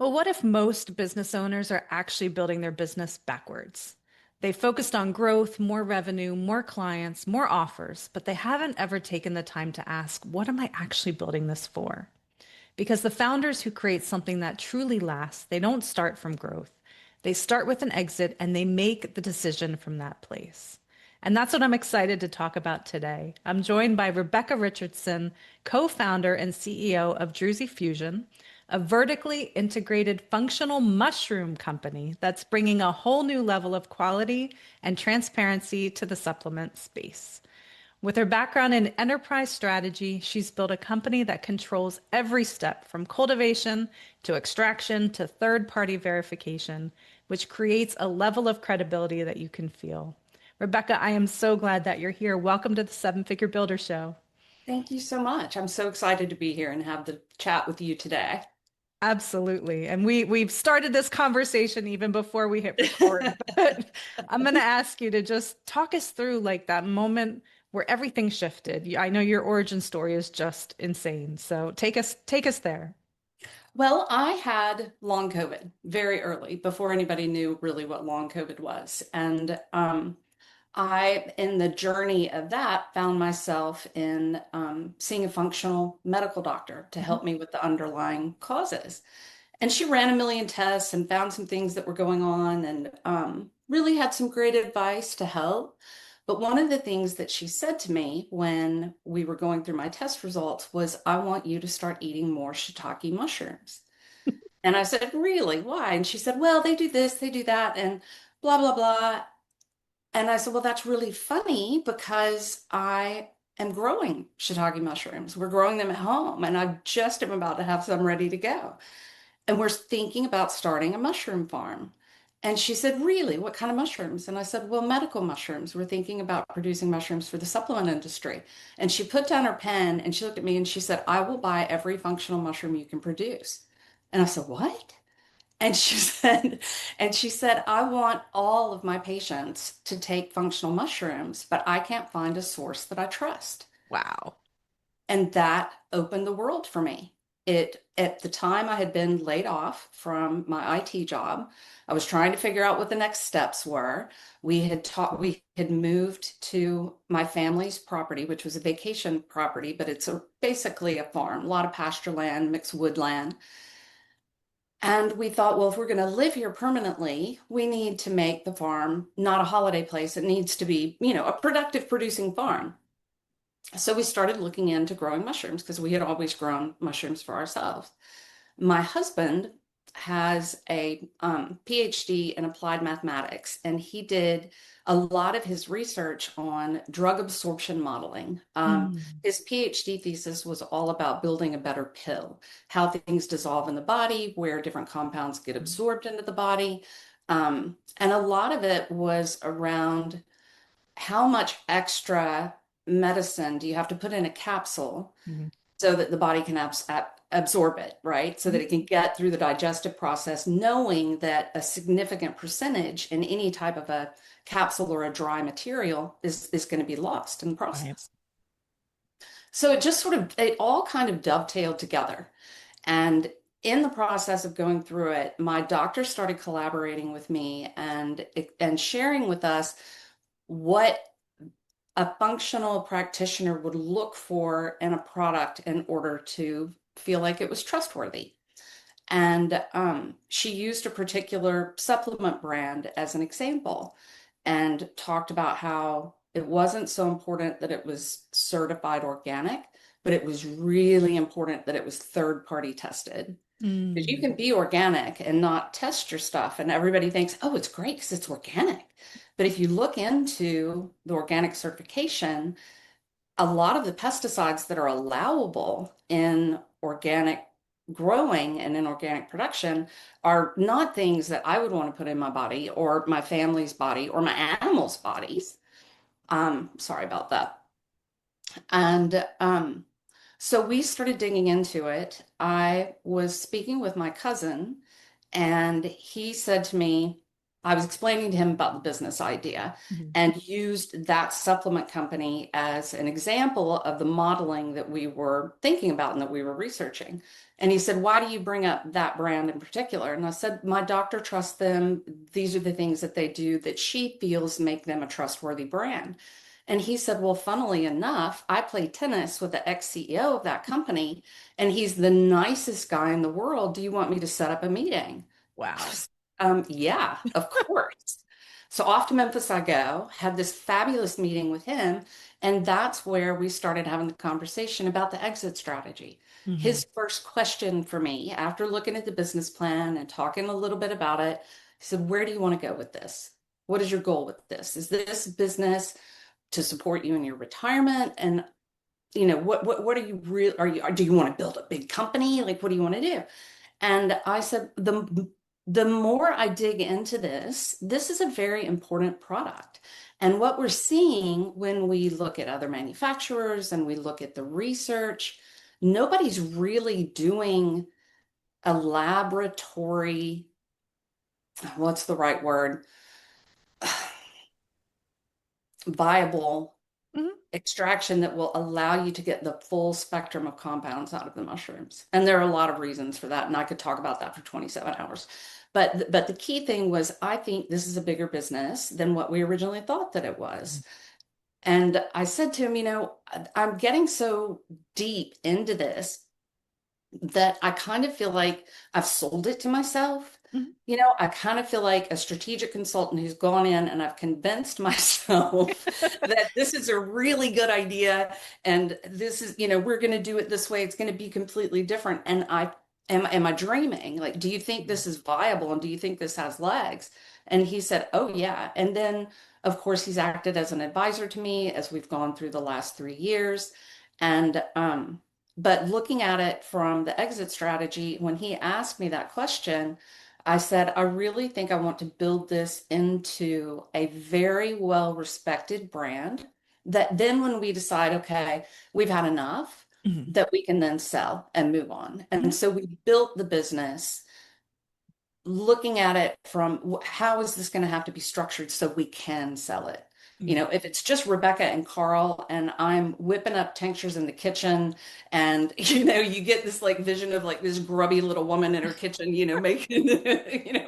But what if most business owners are actually building their business backwards? They focused on growth, more revenue, more clients, more offers, but they haven't ever taken the time to ask, what am I actually building this for? Because the founders who create something that truly lasts, they don't start from growth. They start with an exit and they make the decision from that place. And that's what I'm excited to talk about today. I'm joined by Rebecca Richardson, co-founder and CEO of Druzy Fusion, a vertically integrated functional mushroom company that's bringing a whole new level of quality and transparency to the supplement space. With her background in enterprise strategy, she's built a company that controls every step from cultivation to extraction to third-party verification, which creates a level of credibility that you can feel. Rebecca, I am so glad that you're here. Welcome to the Seven Figure Builder Show. Thank you so much. I'm so excited to be here and have the chat with you today. Absolutely. And we've started this conversation even before we hit record. But I'm going to ask you to just talk us through like that moment where everything shifted. I know your origin story is just insane. So take us there. Well, I had long COVID very early before anybody knew really what long COVID was. And in the journey of that, found myself in seeing a functional medical doctor to Mhm. help me with the underlying causes. And she ran a million tests and found some things that were going on and really had some great advice to help. But one of the things that she said to me when we were going through my test results was, I want you to start eating more shiitake mushrooms. And I said, really? Why? And she said, well, they do this, they do that, and blah, blah, blah. And I said, well, that's really funny because I am growing shiitake mushrooms. We're growing them at home, and I just am about to have some ready to go. And we're thinking about starting a mushroom farm. And she said, really? What kind of mushrooms? And I said, well, medical mushrooms. We're thinking about producing mushrooms for the supplement industry. And she put down her pen and she looked at me and she said, I will buy every functional mushroom you can produce. And I said, what? And she said, I want all of my patients to take functional mushrooms, but I can't find a source that I trust. Wow. And that opened the world for me. At the time I had been laid off from my IT job. I was trying to figure out what the next steps were. We had moved to my family's property, which was a vacation property, but basically a farm, a lot of pasture land, mixed woodland. And we thought, well, if we're going to live here permanently, we need to make the farm not a holiday place. It needs to be, a productive producing farm. So we started looking into growing mushrooms because we had always grown mushrooms for ourselves. My husband has a PhD in applied mathematics, and he did a lot of his research on drug absorption modeling. Mm. His PhD thesis was all about building a better pill, how things dissolve in the body, where different compounds get absorbed into the body. And a lot of it was around how much extra medicine do you have to put in a capsule Mhm. so that the body can absorb it, right? So that Mhm. it can get through the digestive process, knowing that a significant percentage in any type of a capsule or a dry material is going to be lost in the Right. process. So it all kind of dovetailed together. And in the process of going through it, my doctor started collaborating with me and sharing with us what a functional practitioner would look for in a product in order to feel like it was trustworthy. And she used a particular supplement brand as an example and talked about how it wasn't so important that it was certified organic, but it was really important that it was third party tested. Because you Mm. can be organic and not test your stuff, and everybody thinks, oh, it's great because it's organic. But if you look into the organic certification, a lot of the pesticides that are allowable in organic growing and in organic production are not things that I would want to put in my body or my family's body or my animals' bodies. Sorry about that. And so we started digging into it. I was speaking with my cousin, and he said to me, I was explaining to him about the business idea Mhm. and used that supplement company as an example of the modeling that we were thinking about and that we were researching. And he said, "Why do you bring up that brand in particular?" And I said, "My doctor trusts them. These are the things that they do that she feels make them a trustworthy brand." And he said, "Well, funnily enough, I play tennis with the ex-CEO of that company, and he's the nicest guy in the world. Do you want me to set up a meeting?" Wow. Yeah, of course. So off to Memphis I go, had this fabulous meeting with him, and that's where we started having the conversation about the exit strategy. Mhm. His first question for me, after looking at the business plan and talking a little bit about it, he said, "Where do you want to go with this? What is your goal with this? Is this business to support you in your retirement? And what are you real? Do you want to build a big company? Like, what do you want to do?" And I said, the more I dig into this, this is a very important product. And what we're seeing when we look at other manufacturers and we look at the research, nobody's really doing a laboratory, what's the right word, viable Mhm. extraction that will allow you to get the full spectrum of compounds out of the mushrooms. And there are a lot of reasons for that, and I could talk about that for 27 hours. But the key thing was I think this is a bigger business than what we originally thought that it was. And I said to him, I'm getting so deep into this that I kind of feel like I've sold it to myself. Mhm. I kind of feel like a strategic consultant who's gone in and I've convinced myself that this is a really good idea and this is, we're going to do it this way. It's going to be completely different. And am I dreaming? Like, do you think this is viable and do you think this has legs? And he said, "Oh, yeah." And then, of course, he's acted as an advisor to me as we've gone through the last 3 years. And, but looking at it from the exit strategy, when he asked me that question, I said, "I really think I want to build this into a very well respected brand that then when we decide, okay, we've had enough, Mhm. that we can then sell and move on." And Mhm. so we built the business looking at it from how is this going to have to be structured so we can sell it? Mhm. If it's just Rebecca and Carl and I'm whipping up tinctures in the kitchen and you get this like vision of like this grubby little woman in her kitchen, making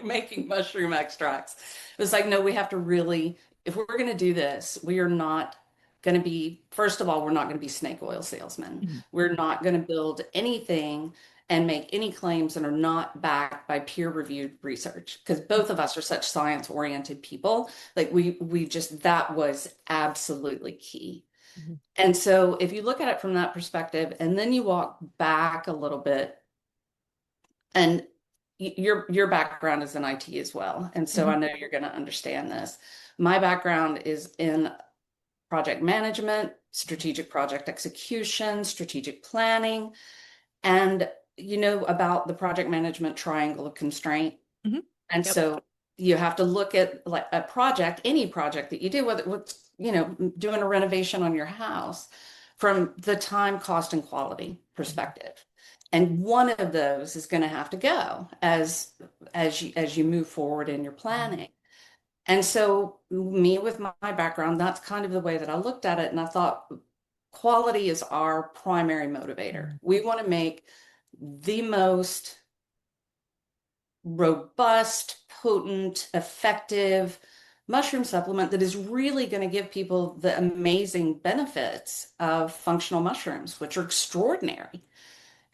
making mushroom extracts. It's like, no, we have to really, if we're going to do this, we are not going to be, first of all, we're not going to be snake oil salesmen. Mhm. We're not going to build anything and make any claims that are not backed by peer-reviewed research because both of us are such science-oriented people. Like we just, that was absolutely key. Mhm. And so if you look at it from that perspective and then you walk back a little bit, and your background is in IT as well, and so I Mhm. know you're going to understand this. My background is in project management, strategic project execution, strategic planning. And you know about the project management triangle of constraint. Mhm. And Yep. so you have to look at like a project, any project that you do, whether it's, doing a renovation on your house from the time, cost, and quality Mhm. perspective. And one of those is going to have to go as you move forward in your Mhm. planning. And so me with my background, that's kind of the way that I looked at it. And I thought quality is our primary motivator. Mhm. We want to make the most robust, potent, effective mushroom supplement that is really going to give people the amazing benefits of functional mushrooms, which are extraordinary.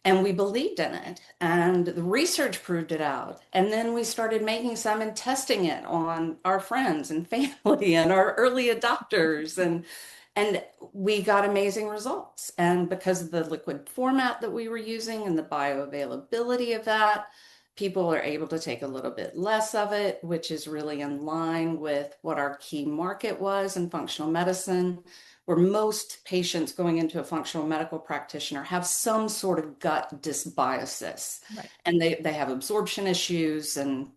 And we believed in it, and the research proved it out. And then we started making some and testing it on our friends and family and our early adopters, and we got amazing results. And because of the liquid format that we were using and the bioavailability of that, people are able to take a little bit less of it, which is really in line with what our key market was in functional medicine, where most patients going into a functional medical practitioner have some sort of gut dysbiosis, Right. and they have absorption issues and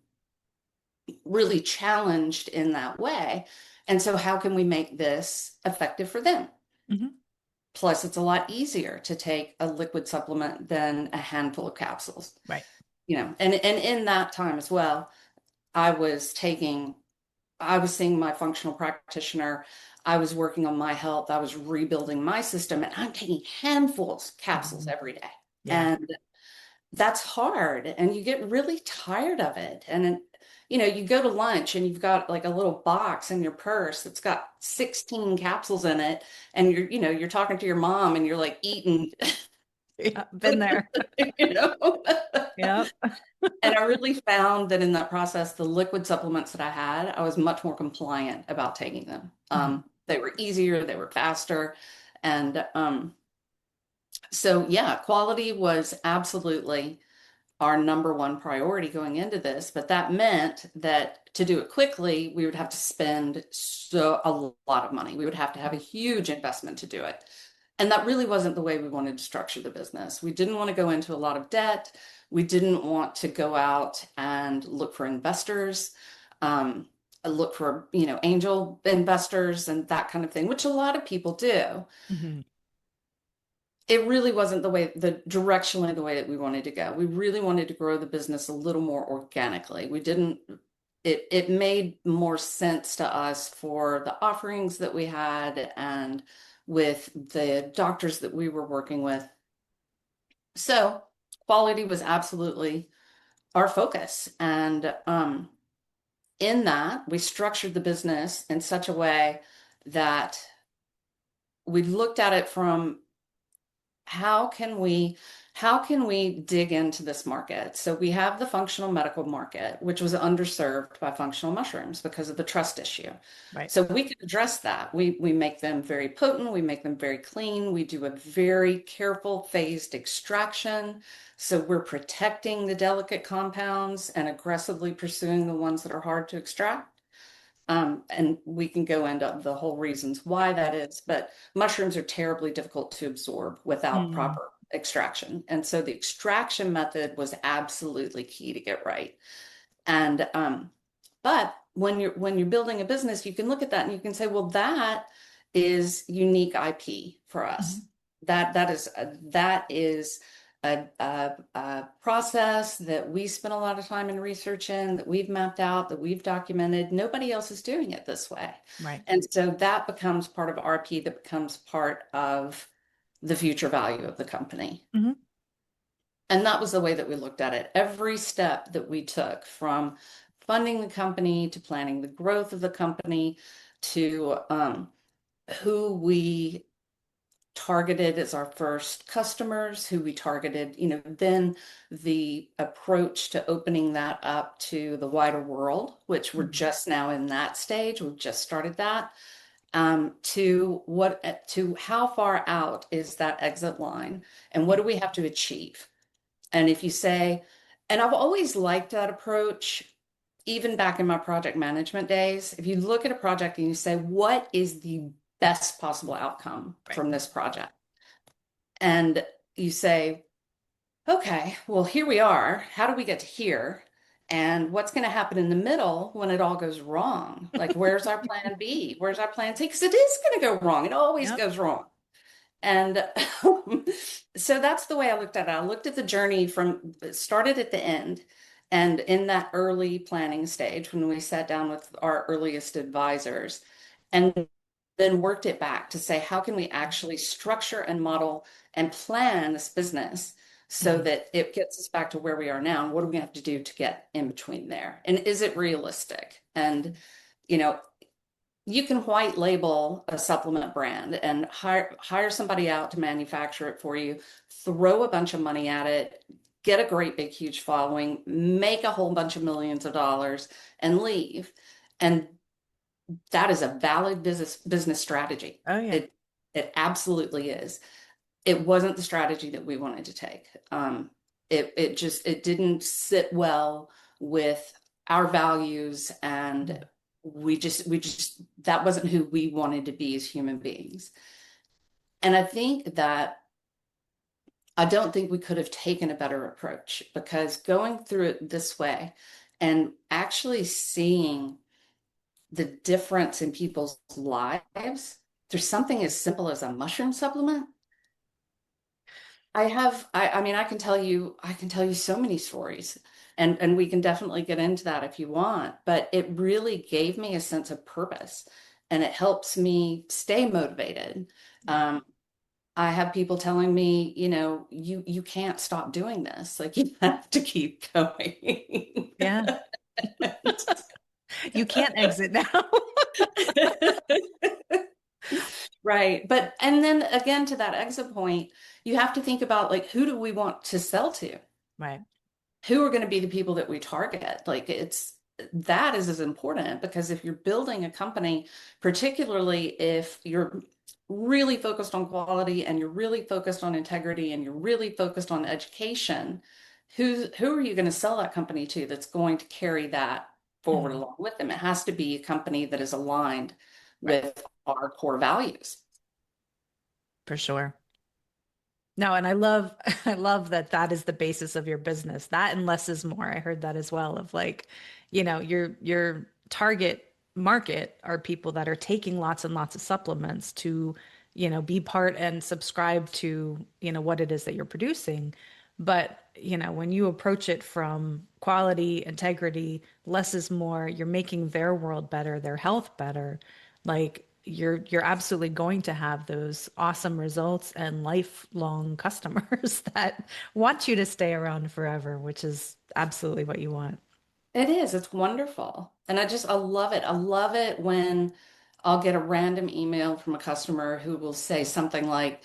really challenged in that way. And so how can we make this effective for them? Mhm. Plus, it's a lot easier to take a liquid supplement than a handful of capsules. Right. And in that time as well, I was taking, I was seeing my functional practitioner. I was working on my health. I was rebuilding my system, and I'm taking handfuls capsules Mhm. every day. Yeah. And that's hard, and you get really tired of it. And you go to lunch and you've got like a little box in your purse that's got 16 capsules in it, and you're talking to your mom and you're like eating, Yeah. Been there. you know. Yep. And I really found that in that process, the liquid supplements that I had, I was much more compliant about taking them. Mhm. They were easier, they were faster. And so, yeah, quality was absolutely our number one priority going into this. But that meant that to do it quickly, we would have to spend a lot of money. We would have to have a huge investment to do it. And that really wasn't the way we wanted to structure the business. We didn't want to go into a lot of debt. We didn't want to go out and look for investors, um, look for, angel investors and that kind of thing, which a lot of people do. Mhm. It really wasn't directionally the way that we wanted to go. We really wanted to grow the business a little more organically. We didn't, it made more sense to us for the offerings that we had and with the doctors that we were working with. So quality was absolutely our focus. And in that, we structured the business in such a way that we looked at it from how can we how can we dig into this market? So we have the functional medical market, which was underserved by functional mushrooms because of the trust issue. Right. So we can address that. We make them very potent, we make them very clean, we do a very careful phased extraction. So we're protecting the delicate compounds and aggressively pursuing the ones that are hard to extract. And we can go into the whole reasons why that is, but mushrooms are terribly difficult to absorb without Mm. proper extraction. And so the extraction method was absolutely key to get right. And but when you're building a business, you can look at that and you can say, well, that is unique IP for us. Mhm. That is a process that we spent a lot of time in research in, that we've mapped out, that we've documented. Nobody else is doing it this way. Right. And so that becomes part of RP, that becomes part of the future value of the company. Mhm. And that was the way that we looked at it. Every step that we took, from funding the company to planning the growth of the company to who we targeted as our first customers, who we targeted, then the approach to opening that up to the wider world, which we're Mhm. just now in that stage. We've just started that. To how far out is that exit line, and what do we have to achieve? And if you say, and I've always liked that approach, even back in my project management days, if you look at a project and you say, what is the best possible outcome Right. from this project? And you say, okay, well, here we are. How do we get to here? And what's going to happen in the middle when it all goes wrong? Like, where's our plan B? Where's our plan C? Because it is going to go wrong. It always Yep. goes wrong. And so that's the way I looked at it. I looked at the journey from started at the end. And in that early planning stage, when we sat down with our earliest advisors, and then worked it back to say, how can we actually structure and model and plan this business so Mhm. that it gets us back to where we are now? And what do we have to do to get in between there? And is it realistic? And, you know, you can white label a supplement brand and hire somebody out to manufacture it for you, throw a bunch of money at it, get a great big huge following, make a whole bunch of millions of dollars, and leave. And that is a valid business strategy. Oh yeah. It absolutely is. It wasn't the strategy that we wanted to take. It didn't sit well with our values, and Mhm. we just that wasn't who we wanted to be as human beings. And I don't think we could have taken a better approach, because going through it this way and actually seeing the difference in people's lives through something as simple as a mushroom supplement, I mean, I can tell you so many stories, and we can definitely get into that if you want, but it really gave me a sense of purpose, and it helps me stay motivated. Um, I have people telling me, you can't stop doing this. Like you have to keep going. Yeah. You can't exit now. Right. But, and then again, to that exit point, you have to think about like, who do we want to sell to? Right. Who are going to be the people that we target? Like, that is as important because if you're building a company, particularly if you're really focused on quality and you're really focused on integrity and you're really focused on education, who are you going to sell that company to that's going to carry that forward Mhm. along with them? It has to be a company that is aligned Right. with our core values. For sure. No, and I love I love that that is the basis of your business. That and less is more. I heard that as well of like, your target market are people that are taking lots and lots of supplements to, be part and subscribe to, what it is that you're producing. But, when you approach it from quality, integrity, less is more, you're making their world better, their health better. Like you're absolutely going to have those awesome results and lifelong customers that want you to stay around forever, which is absolutely what you want. It is. It's wonderful. And I love it. I love it when I'll get a random email from a customer who will say something like,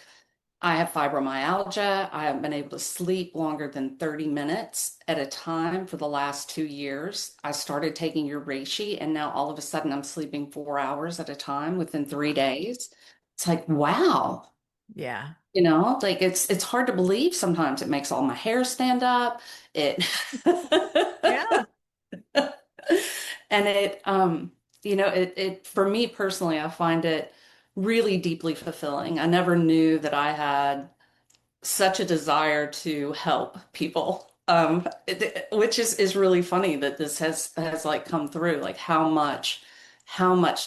I have fibromyalgia. I haven't been able to sleep longer than 30 minutes at a time for the last 2 years. I started taking your reishi, and now all of a sudden I'm sleeping 4 hours at a time within 3 days. It's like, wow. Yeah. Like it's hard to believe sometimes. It makes all my hair stand up. It Yeah. and it for me personally, I find it really deeply fulfilling. I never knew that I had such a desire to help people. Which is really funny that this has like come through, like how much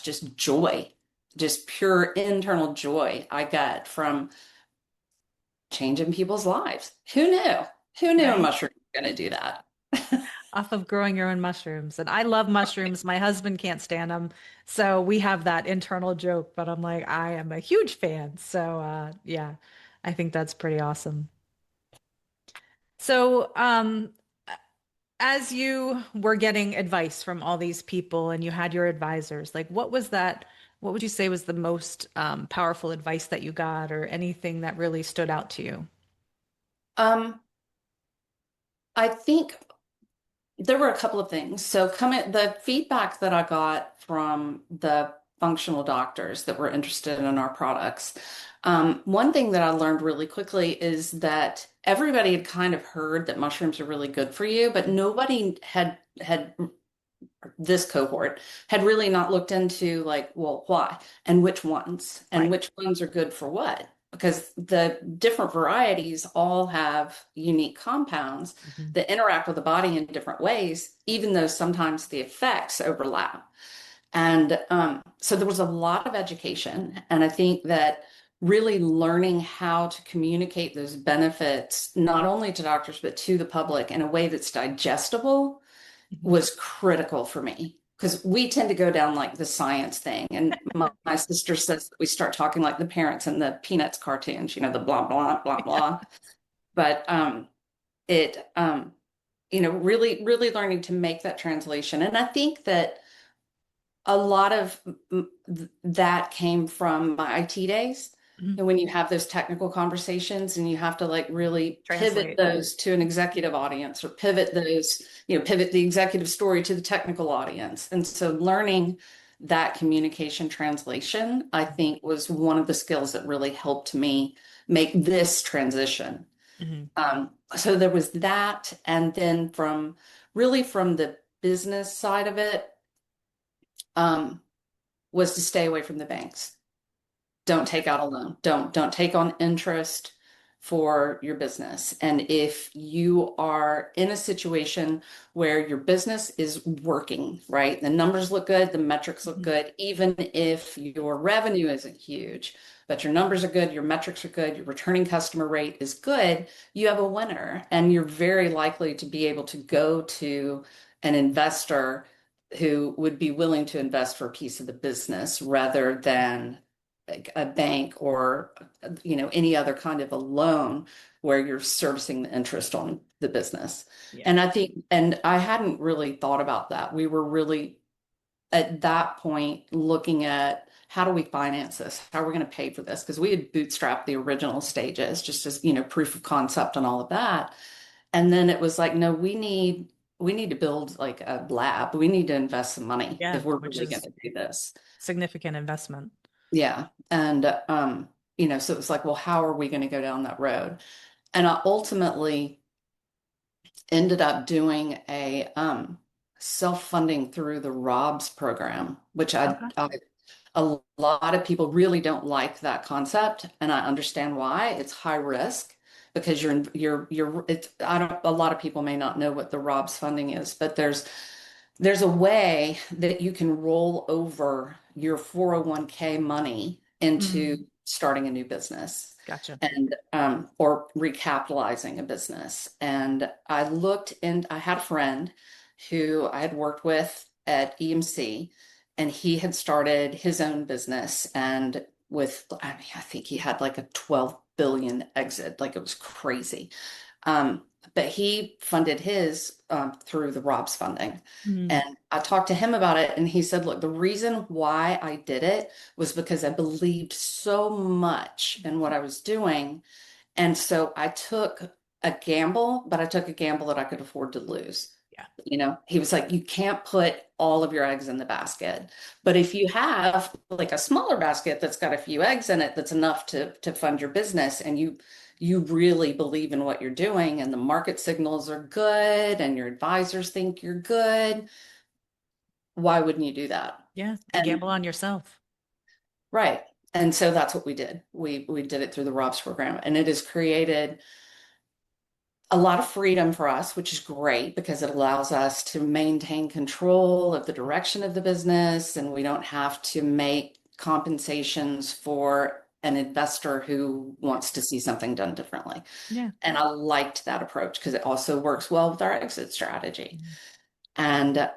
just joy, just pure internal joy I get from changing people's lives. Who knew? Who knew a Right. mushroom was going to do that? Off of growing your own mushrooms. And I love mushrooms. My husband can't stand them. So we have that internal joke, but I'm like, I am a huge fan. So yeah, I think that's pretty awesome. So as you were getting advice from all these people and you had your advisors, like what would you say was the most powerful advice that you got or anything that really stood out to you? Um, I think there were a couple of things. So the feedback that I got from the functional doctors that were interested in our products, one thing that I learned really quickly is that everybody had kind of heard that mushrooms are really good for you, but nobody had this cohort had really not looked into like, well, why and Right. which ones are good for what? Because the different varieties all have unique compounds Mhm. that interact with the body in different ways, even though sometimes the effects overlap. And so there was a lot of education. And I think that really learning how to communicate those benefits, not only to doctors, but to the public in a way that's digestible Mhm. was critical for me because we tend to go down like the science thing. And my sister says that we start talking like the parents in the Peanuts cartoons, the blah, blah, blah, blah. But it, really, really learning to make that translation. And I think that a lot of that came from my IT days. Mhm. And when you have those technical conversations and you have to like really pivot Translate. those to an executive audience or pivot the executive story to the technical audience. And so learning that communication translation, I think was one of the skills that really helped me make this transition. Mhm. So there was that. And then from the business side of it, um, was to stay away from the banks. Don't take out a loan. Don't take on interest for your business. And if you are in a situation where your business is working, right? The numbers look good, the metrics look Mhm. good, even if your revenue isn't huge. but your numbers are good, your metrics are good, your returning customer rate is good, you have a winner. And you're very likely to be able to go to an investor who would be willing to invest for a piece of the business rather than like a bank or any other kind of a loan where you're servicing the interest on the business. Yeah. And I think, and I hadn't really thought about that. We were really at that point looking at how do we finance this? How are we going to pay for this? Because we had bootstrapped the original stages just as, proof of concept and all of that. And then it was like, no, we need to build like a lab. We need to invest some money Yeah, if we're which really going is to do this. significant investment. Yeah. And so it was like, well, how are we going to go down that road? And I ultimately ended up doing a self-funding through the ROBS program, which Okay. a lot of people really don't like that concept, and I understand why. It's high risk because I don't, a lot of people may not know what the ROBS funding is, but there's a way that you can roll over your 401k money into Mm, starting a new business gotcha. and or recapitalizing a business. And I had a friend who I had worked with at EMC, and he had started his own business. And I mean, I think he had like a 12 billion exit, like it was crazy. Um, but he funded his through the ROBS funding. Mm, And I talked to him about it, and he said, look, the reason why I did it was because I believed so much in what I was doing. And so I took a gamble, but I took a gamble that I could afford to lose. yeah. He was like, you can't put all of your eggs in the basket. But if you have like a smaller basket that's got a few eggs in it, that's enough to fund your business, and you really believe in what you're doing, and the market signals are good, and your advisors think you're good, why wouldn't you do that? Yeah. You And gamble on yourself. right. And so that's what we did. We did it through the ROBS program, and it has created a lot of freedom for us, which is great because it allows us to maintain control of the direction of the business, and we don't have to make compensations for an investor who wants to see something done differently. Yeah. And I liked that approach because it also works well with our exit strategy. And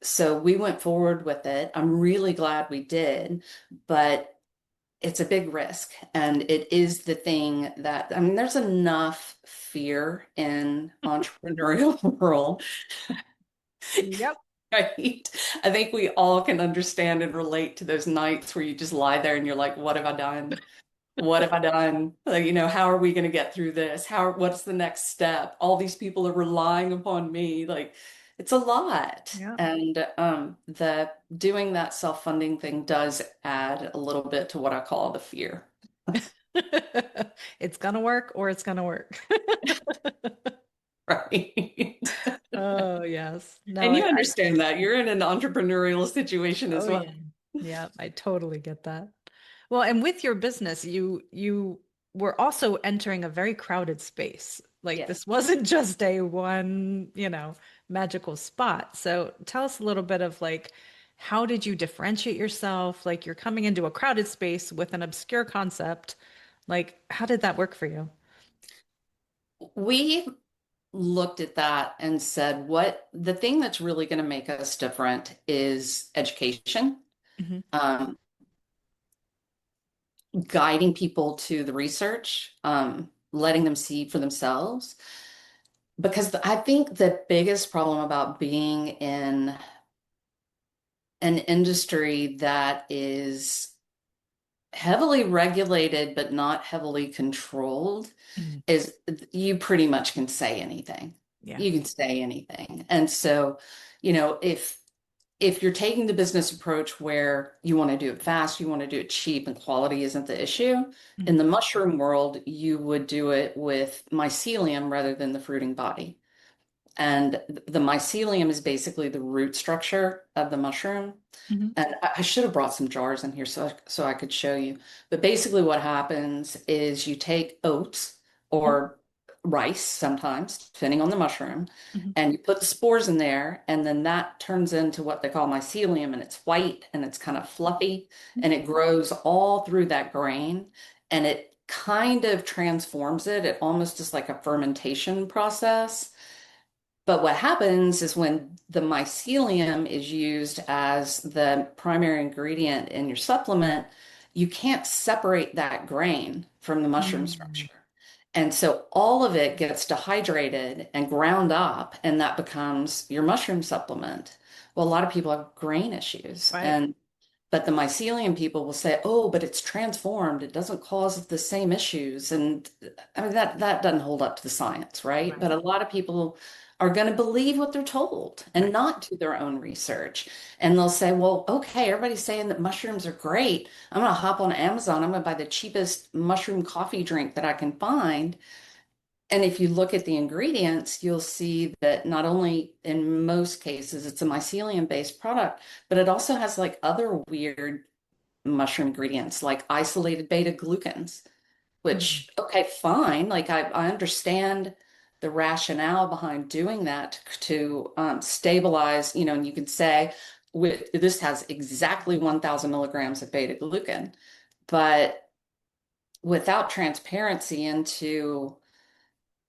so we went forward with it. I'm really glad we did, but it's a big risk. And it is the thing that, I mean, there's enough fear in entrepreneurial world, Yep. right? I think we all can understand and relate to those nights where you just lie there and you're like, what have I done? What have I done? Like, how are we going to get through this? What's the next step? All these people are relying upon me. Like, it's a lot. Yeah. And the doing that self-funding thing does add a little bit to what I call the fear. It's gonna work or it's gonna work. Right. Oh, yes. No, And you I understand that. You're in an entrepreneurial situation as oh well. yeah. Yeah, I totally get that. Well, and with your business, you were also entering a very crowded space. Like Yes. this wasn't just a one, magical spot. So tell us a little bit of like how did you differentiate yourself? Like you're coming into a crowded space with an obscure concept. Like how did that work for you? We looked at that and said, what the thing that's really going to make us different is education, Hmm. um, guiding people to the research, letting them see for themselves. Because I think the biggest problem about being in an industry that is heavily regulated but not heavily controlled Hmm. is you pretty much can say anything. Yeah. You can say anything. And so, if you're taking the business approach where you want to do it fast, you want to do it cheap, and quality isn't the issue, in Hmm. the mushroom world, you would do it with mycelium rather than the fruiting body. And the mycelium is basically the root structure of the mushroom. Hmm. And I should have brought some jars in here so I could show you. But basically, what happens is you take oats or rice sometimes, depending on the mushroom, Mhm. and you put the spores in there, and then that turns into what they call mycelium, and it's white and it's kind of fluffy, and it grows all through that grain, and it kind of transforms it. It almost is like a fermentation process. But what happens is when the mycelium is used as the primary ingredient in your supplement, you can't separate that grain from the mushroom Mm. structure. And so all of it gets dehydrated and ground up, and that becomes your mushroom supplement. Well, a lot of people have grain issues, Right. and but the mycelium people will say, "Oh, but it's transformed. It doesn't cause the same issues." And I mean that doesn't hold up to the science, right? But Right. a lot of people are going to believe what they're told and Right. not do their own research. And they'll say, "Well, okay, everybody's saying that mushrooms are great. I'm going to hop on Amazon. I'm going to buy the cheapest mushroom coffee drink that I can find." And if you look at the ingredients, you'll see that not only in most cases it's a mycelium-based product, but it also has like other weird mushroom ingredients like isolated beta glucans, Mhm. which, okay, fine. Like I understand the rationale behind doing that to stabilize, and you can say this has exactly 1,000 milligrams of beta glucan, but without transparency into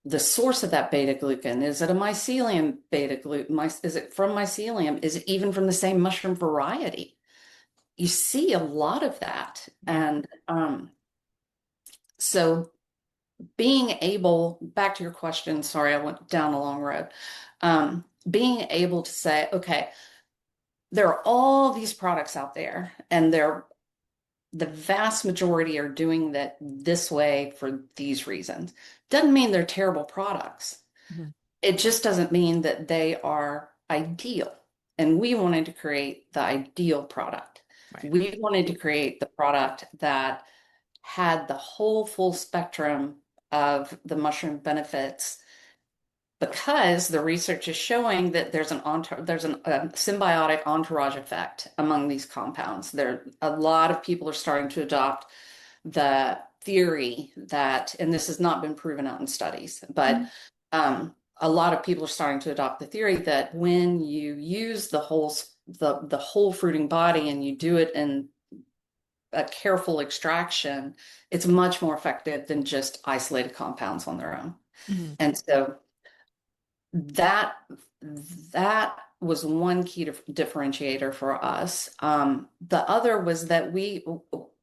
the source of that beta glucan. Is it a mycelium beta glucan? Is it from mycelium? Is it even from the same mushroom variety? You see a lot of that. Yeah. And so being able, back to your question, sorry, I went down a long road. Being able to say, okay, there are all these products out there, and the vast majority are doing that this way for these reasons. Doesn't mean they're terrible products. Mhm. It just doesn't mean that they are ideal. And we wanted to create the ideal product. Right. We wanted to create the product that had the whole full spectrum of the mushroom benefits because the research is showing that there's a symbiotic entourage effect among these compounds. There, a lot of people are starting to adopt the theory that, and this has not been proven out in studies, but Mhm. a lot of people are starting to adopt the theory that when you use the whole fruiting body and you do it in a careful extraction, it's much more effective than just isolated compounds on their own. Mhm. And so that that was one key differentiator for us. The other was that we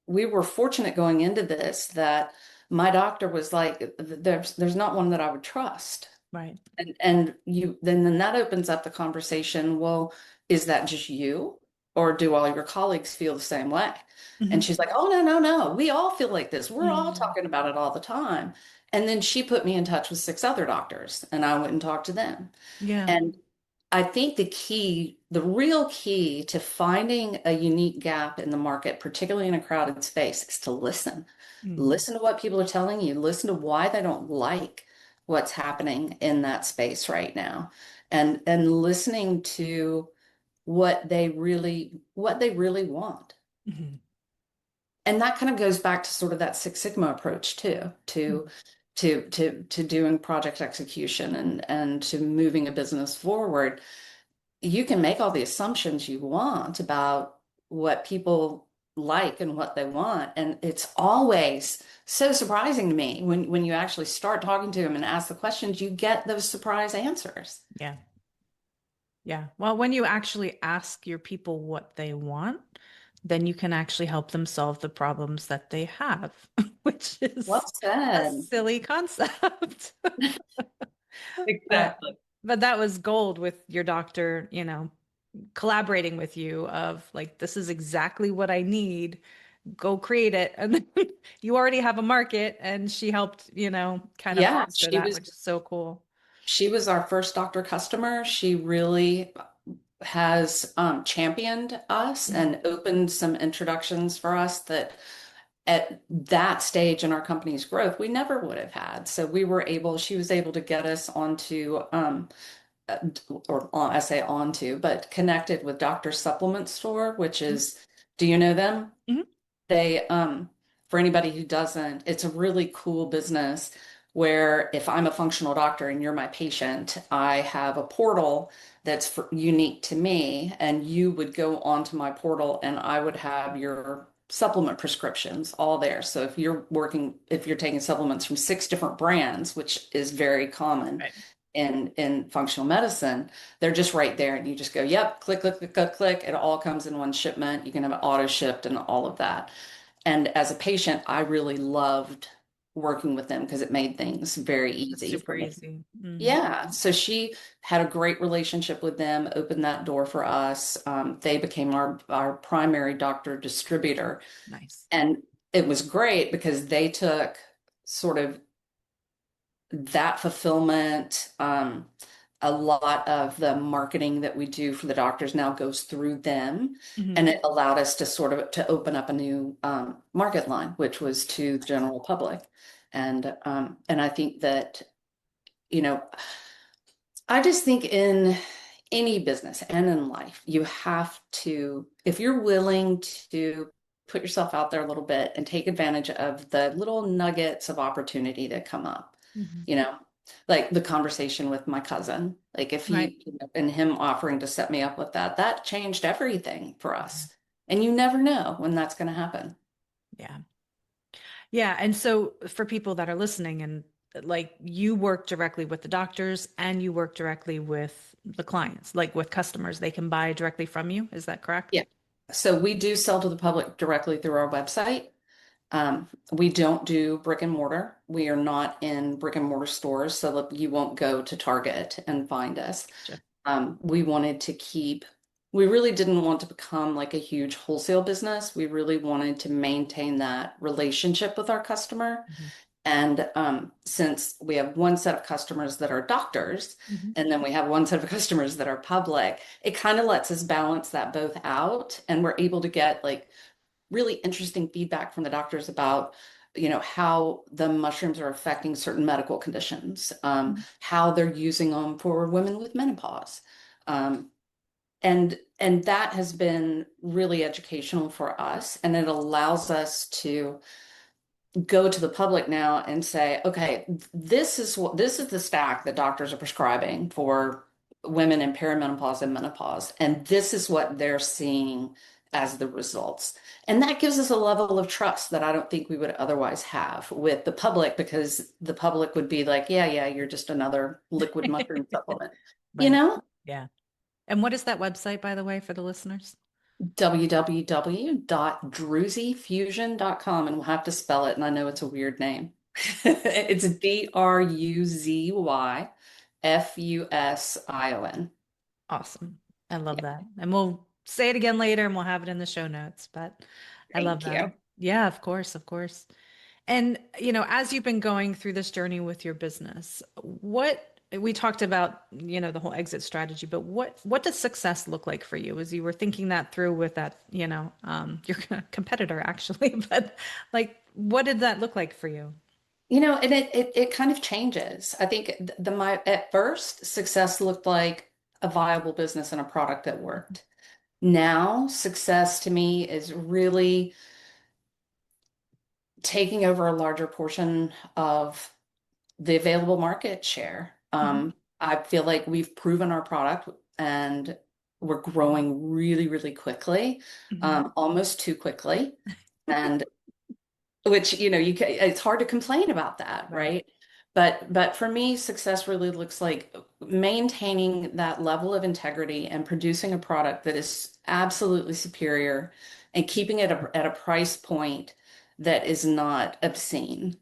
were fortunate going into this that my doctor was like, there's not one that I would trust. Right. And you then that opens up the conversation. Well, is that just you, or do all your colleagues feel the same way? And Mhm. she's like, oh, no, no, no. We all feel like this. We're all Mhm. talking about it all the time. And then she put me in touch with six other doctors, and I went and talked to them. Yeah. And I think the real key to finding a unique gap in the market, particularly in a crowded space, is to listen. Mhm. Listen to what people are telling you. Listen to why they don't like what's happening in that space right now. And listening to what they really want. Mhm. And that kind of goes back to sort of that Six Sigma approach too, to Mhm. doing project execution and to moving a business forward. You can make all the assumptions you want about what people like and what they want. And it's always so surprising to me when you actually start talking to them and ask the questions, you get those surprise answers. Yeah. Yeah. Well, when you actually ask your people what they want, then you can actually help them solve the problems that they have, which Well is a said. silly concept. But Exactly. but that was gold with your doctor, collaborating with you of like, this is exactly what I need. Go create it. And then you already have a market and she helped, kind of Yeah, foster that, which is so cool. she was our first doctor customer. She really has championed us Mhm. and opened some introductions for us that at that stage in our company's growth, we never would have had. So she was able to get us onto, uh, I say onto, but connected with Doctor Supplement Store, which is, do you know them? Mhm. They, for anybody who doesn't, it's a really cool business where if I'm a functional doctor and you're my patient, I have a portal that's unique to me, and you would go onto my portal and I would have your supplement prescriptions all there. So if you're taking supplements from 6 different brands, which is very common Right. in functional medicine, they're just right there. And you just go, yep, click, click, click, click, click. It all comes in one shipment. You can have it auto shipped and all of that. And as a patient, I really loved working with them because it made things very It's easy super for me. easy. Hmm. Yeah, so she had a great relationship with them, opened that door for us. They became our primary doctor distributor. Nice. And it was great because they took sort of that fulfillment. A lot of the marketing that we do for the doctors now goes through them, and Hmm. it allowed us to sort of to open up a new market line, which was to the general public. And I think that, you know, I just think in any business and in life, you have to, if you're willing to put yourself out there a little bit and take advantage of the little nuggets of opportunity that come up, Hmm. you know, like the conversation with my cousin, like if Right. he, and him offering to set me up with that, that changed everything for Yeah. us. And you never know when that's going to happen. Yeah. Yeah. And so for people that are listening and like you work directly with the doctors and you work directly with the clients, like with customers, they can buy directly from you. Is that correct? Yeah. So we do sell to the public directly through our website. We don't do brick and mortar. We are not in brick and mortar stores, so that you won't go to Target and find us. Gotcha. We wanted to we really didn't want to become like a huge wholesale business. We really wanted to maintain that relationship with our customer. Hmm. And since we have one set of customers that are doctors, Hmm. and then we have one set of customers that are public, it kind of lets us balance that both out. And we're able to get like really interesting feedback from the doctors about, how the mushrooms are affecting certain medical conditions, how they're using them for women with menopause. Um, and that has been really educational for us, and it allows us to go to the public now and say, okay, this is the stack that doctors are prescribing for women in perimenopause and menopause, and this is what they're seeing as the results. And that gives us a level of trust that I don't think we would otherwise have with the public, because the public would be like, yeah, yeah, you're just another liquid mushroom supplement, you Right. know? Yeah. And what is that website, by the way, for the listeners? www.druzyfusion.com, and we'll have to spell it, and I know it's a weird name. It's DRUZYFUSION. Awesome. I love Yeah, that. And we'll say it again later and we'll have it in the show notes, but I love thank that. you. Yeah, of course, of course. And, as you've been going through this journey with your business, what we talked about, the whole exit strategy, but what does success look like for you as you were thinking that through with that, your competitor actually, but like, what did that look like for you? And it kind of changes. I think my at first success looked like a viable business and a product that worked. Now, success to me is really taking over a larger portion of the available market share. Hmm. I feel like we've proven our product, and we're growing really, really quickly, Hmm. almost too quickly. And which, it's hard to complain about that, Right. right? But for me, success really looks like maintaining that level of integrity and producing a product that is absolutely superior, and keeping it at a price point that is not obscene.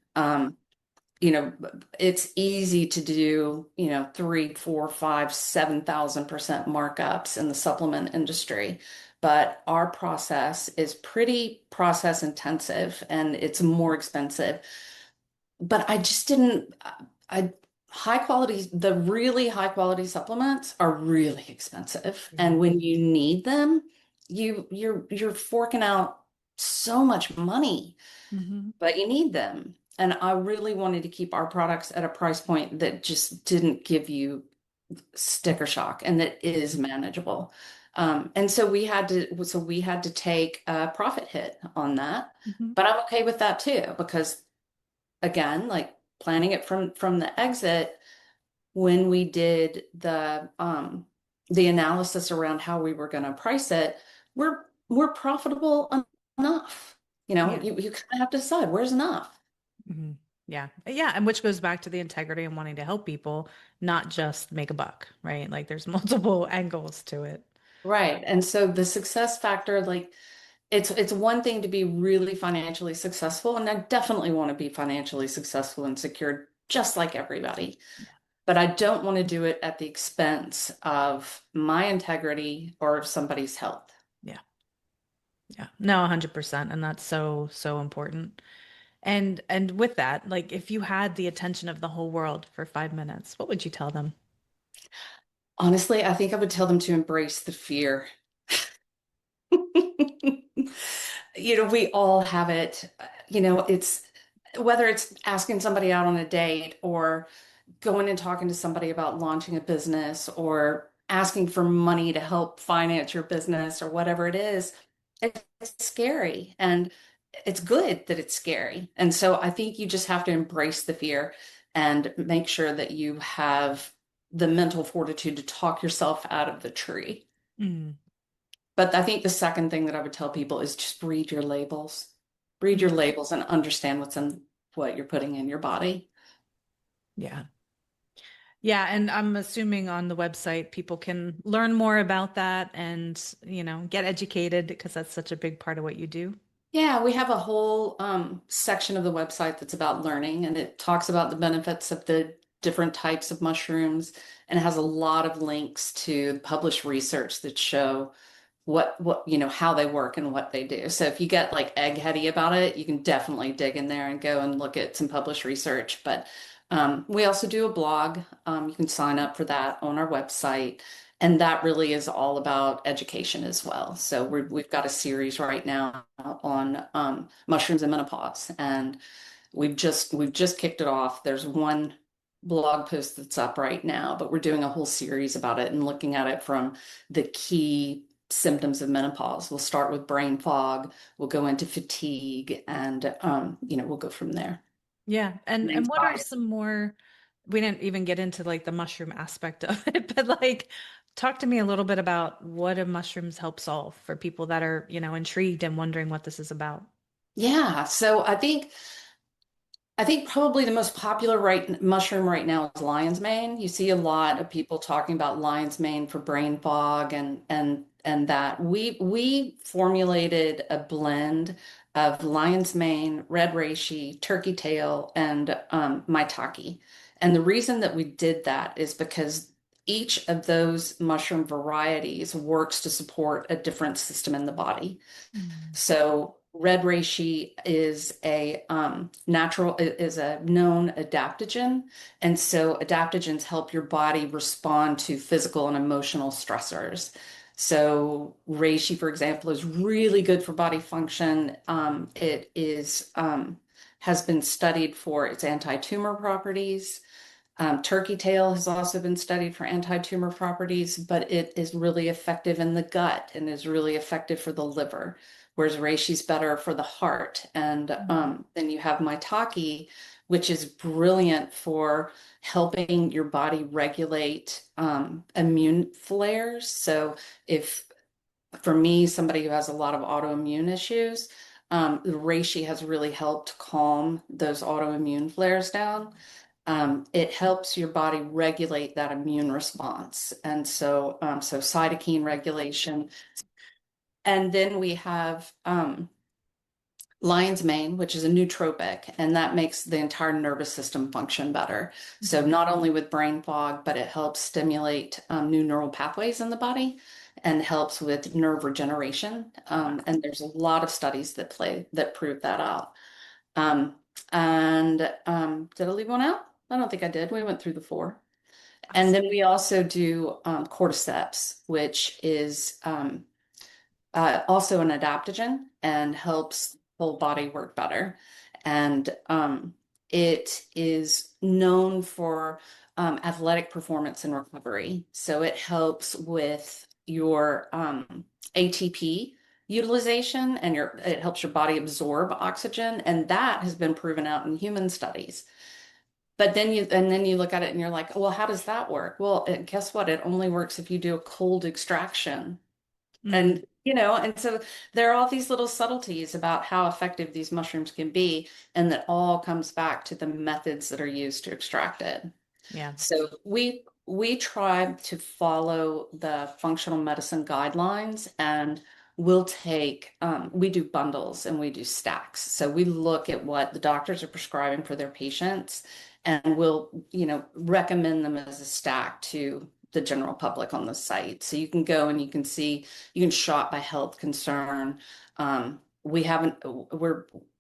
You know, it's easy to do, 3, 4, 5, 7,000% markups in the supplement industry. But our process is pretty process intensive, and it's more expensive. But I just didn't, I high quality, the really high quality supplements are really expensive. Yeah. And when you need them, you're forking out so much money, Hmm. but you need them. And I really wanted to keep our products at a price point that just didn't give you sticker shock, and that is manageable. And so we had to take a profit hit on that. Hmm. But I'm okay with that too, because again, like planning it from the exit, when we did the analysis around how we were going to price it, we're profitable enough. You know, Yeah. you kind of have to decide where's enough. Hmm. Yeah. Yeah. And which goes back to the integrity and wanting to help people, not just make a buck, right? Like there's multiple angles to it. Right. And so the success factor, like it's one thing to be really financially successful, and I definitely want to be financially successful and secure just like everybody. Yeah. But I don't want to do it at the expense of my integrity or somebody's health. Yeah. Yeah. No, 100%. And that's so, so important. And with that, like if you had the attention of the whole world for 5 minutes, what would you tell them? Honestly, I think I would tell them to embrace the fear. You know, we all have it. You know, it's whether it's asking somebody out on a date or going and talking to somebody about launching a business or asking for money to help finance your business or whatever it is, it's scary and it's good that it's scary. And so I think you just have to embrace the fear and make sure that you have the mental fortitude to talk yourself out of the tree. Mm. But I think the second thing that I would tell people is just read your labels. Read your labels and understand what's in what you're putting in your body. Yeah. Yeah, and I'm assuming on the website people can learn more about that and, get educated because that's such a big part of what you do. Yeah, we have a whole section of the website that's about learning, and it talks about the benefits of the different types of mushrooms, and it has a lot of links to published research that show how they work and what they do. So if you get like eggheady about it, you can definitely dig in there and go and look at some published research. But we also do a blog. You can sign up for that on our website. And that really is all about education as well. So we've got a series right now on mushrooms and menopause, and we've just kicked it off. There's one blog post that's up right now, but we're doing a whole series about it and looking at it from the key symptoms of menopause. We'll start with brain fog, we'll go into fatigue, and we'll go from there. Yeah. And And and what are anxiety. some more, we didn't even get into like the mushroom aspect of it, but like talk to me a little bit about what do mushrooms help solve for people that are, intrigued and wondering what this is about. Yeah, so I think probably the most popular mushroom right now is lion's mane. You see a lot of people talking about lion's mane for brain fog and that. We formulated a blend of lion's mane, red reishi, turkey tail, and maitake. And the reason that we did that is because each of those mushroom varieties works to support a different system in the body. Mm. So red reishi is a known adaptogen, and so adaptogens help your body respond to physical and emotional stressors. So reishi, for example, is really good for body function. It is has been studied for its anti-tumor properties. Turkey tail has also been studied for anti-tumor properties, but it is really effective in the gut and is really effective for the liver, whereas reishi's better for the heart. And then you have maitake, which is brilliant for helping your body regulate immune flares. So if for me, somebody who has a lot of autoimmune issues, the reishi has really helped calm those autoimmune flares down. It helps your body regulate that immune response. And so cytokine regulation. And then we have lion's mane, which is a nootropic, and that makes the entire nervous system function better. So not only with brain fog, but it helps stimulate new neural pathways in the body and helps with nerve regeneration. And there's a lot of studies that prove that out. Um, and did I leave one out? I don't think I did. We went through the four. And then we also do cordyceps, which is also an adaptogen and helps the whole body work better. And it is known for athletic performance and recovery. So it helps with your ATP utilization and it helps your body absorb oxygen. And that has been proven out in human studies. But then you look at it and you're like, well, how does that work? Well, guess what? It only works if you do a cold extraction. Mm, And so there are all these little subtleties about how effective these mushrooms can be, and that all comes back to the methods that are used to extract it. yeah. So we try to follow the functional medicine guidelines, and we do bundles and we do stacks. So we look at what the doctors are prescribing for their patients, and we'll, recommend them as a stack to the general public on the site. So you can go and you can shop by health concern. We haven't,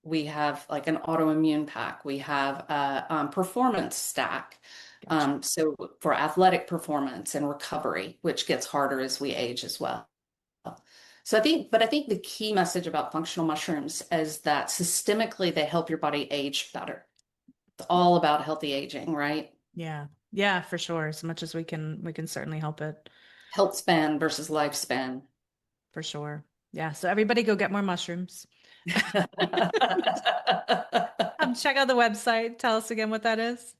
we have like an autoimmune pack. We have a performance stack. Gotcha. So for athletic performance and recovery, which gets harder as we age as well. But I think the key message about functional mushrooms is that systemically they help your body age better. It's all about healthy aging, right? Yeah. Yeah, for sure. As much as we can certainly help it. Health span versus lifespan. For sure. Yeah. So everybody go get more mushrooms. Check out the website. Tell us again what that is.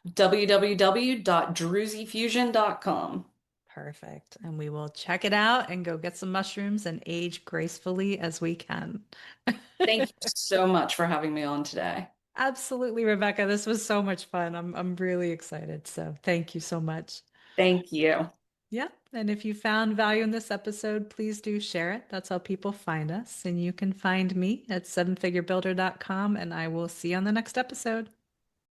www.druzyfusion.com. Perfect. And we will check it out and go get some mushrooms and age gracefully as we can. Thank you so much for having me on today. Absolutely, Rebecca. This was so much fun. I'm really excited. So thank you so much. Thank you. Yeah. And if you found value in this episode, please do share it. That's how people find us. And you can find me at sevenfigurebuilder.com, and I will see you on the next episode.